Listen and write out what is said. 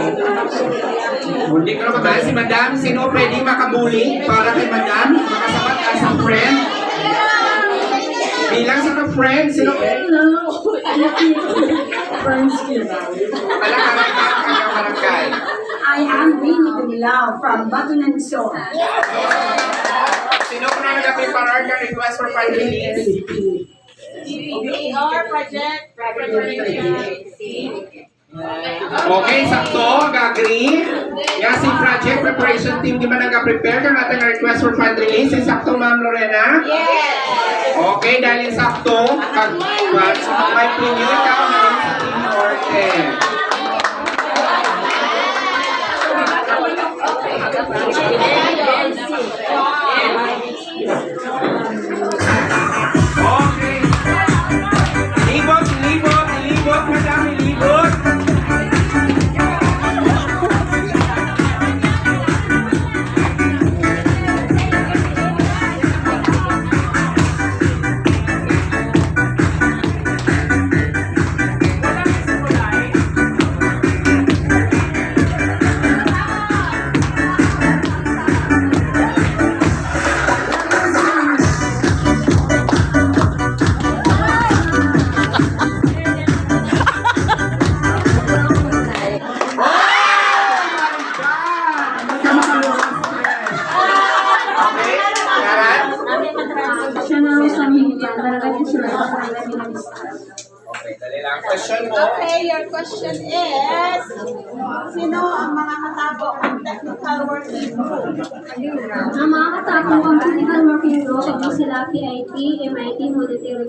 Hindi ko naman si Madam. Sino pwede makabuli para kay Madam? Makasabat as a friend? Bilang sa friend, sino pwede? Barangay. I am Rini Dunilao from Batunan Sol. Sino ko na nag-prepare ka request for file release? DPR project preparation. Okay, sakto, agree. Yan si project preparation team di ba nag-prepare ka natin ng request for file release? Si sakto, Ma'am Lorena? Yes. Okay, dahil sakto, may premium ikaw na rin sa team orte. Okay. Libot, madami libot. Okay, dali lang. Question mo. Okay, your question is, sino ang mga katapos ng technical working group? Ang mga katapos ang technical working group ay sila PIT, MIT, Monetary